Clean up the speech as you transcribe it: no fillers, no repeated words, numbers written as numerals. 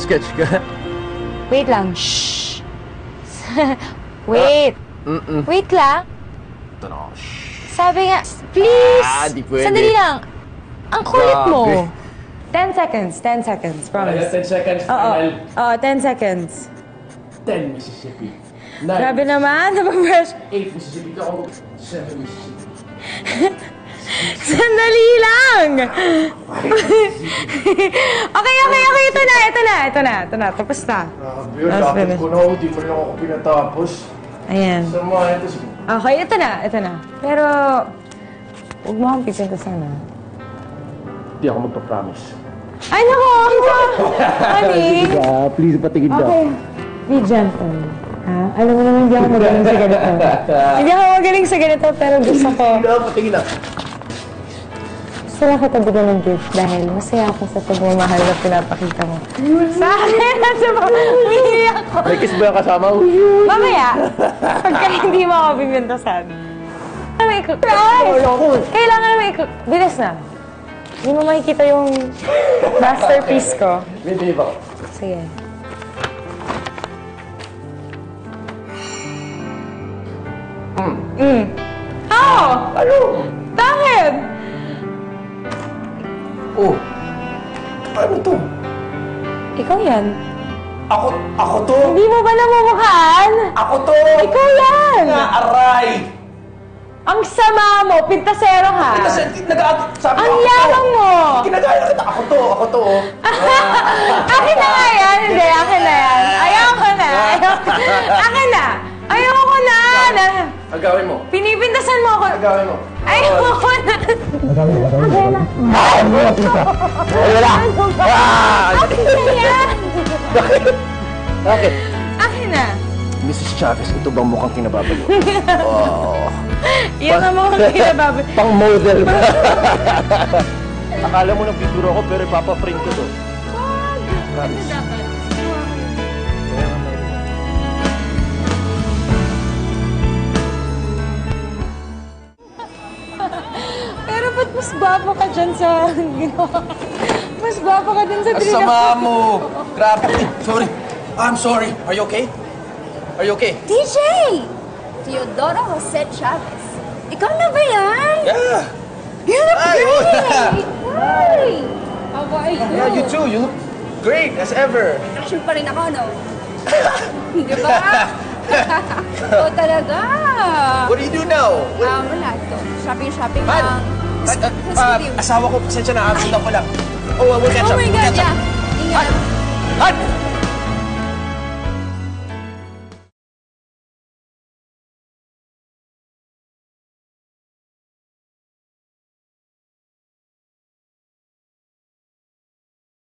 Nag-sketch ka? Wait lang. Shh! Wait. Wait lang. Ito na ako. Sabi nga, please! Di pwede. Sandali lang. Ang kulit mo. Grabe. 10 seconds. 10 seconds. Promise. 10 seconds. Oo. 10 seconds. 10 Mississippi. 9. Grabe naman. Napag-brush. 8 Mississippi. 7 Mississippi. Sandali lang! Okay. Ito na. Tapos na. Grabe yun. Lapit ko na ako. Di mo rin ako pinatapos. Ayan. Sama, ito sige. Okay, ito na. Pero, huwag mo akong pipintasan na. Di ako magpa-promise. Ay, naku! Honey! Please, patigil na. Okay. Be gentle. Ha? Alam mo naman, hindi ako magaling sa ganito. Hindi ako magaling sa ganito, pero gusto ko. Patigil na. Gusto lang kita bigyan ng gift dahil masaya ako sa pagmamahal na pinapakita mo. Sa akin at sa mga umiiyak ko. May kiss ba yung kasama mo? Mamaya, pagka hindi mo ako bibintasan. Kailangan na may bilis na. Hindi mo makikita yung masterpiece ko. Hindi ba? Sige. Oh! Ano? Bakit? Oh. Ano to? Ikaw yan. Ako to? Hindi mo ba namumukhaan? Ako to! Ikaw yan! Aray! Ang sama mo, pintasero ka. Sabi Ang ako yabang mo. Kinagaya kita. Ako to. Akin na nga yan. Hindi, akin na yan. Ayoko na. Akin na. Ayoko na. Agawin mo. Pinipintasan mo ako. Agawin mo. Ayoko na. Agawin mo. Akin na. Wala. Akin na yan. Bakit? Akin na. Mrs. Chavez, ito bang mukhang kinababalo? Oh. Yan ang mga kinababi. Pang-model. Akala mo nag-picture ako pero ipapa-frame ko to. Promise. Pero ba't mas gwapo ka dyan sa ginawa? Mas gwapo ka dyan sa Ang drina. sama mo! Grabe. Sorry. I'm sorry. Are you okay? Are you okay? DJ! Teodoro Jose Chavez. Ikaw na ba yan? Yeah. You look Ay, great! oh. Hi! How are you? Yeah, you too. You look great as ever. Fashion pa rin ako, no? Di ba? Oo, talaga. What do you do now? Wala ito. Shopping Man! lang. What's with you? Asawa ko, pasensya na. Absent ako lang. Oh, we'll catch Oh up. my We'll God, catch up. yeah. Ingat. Han!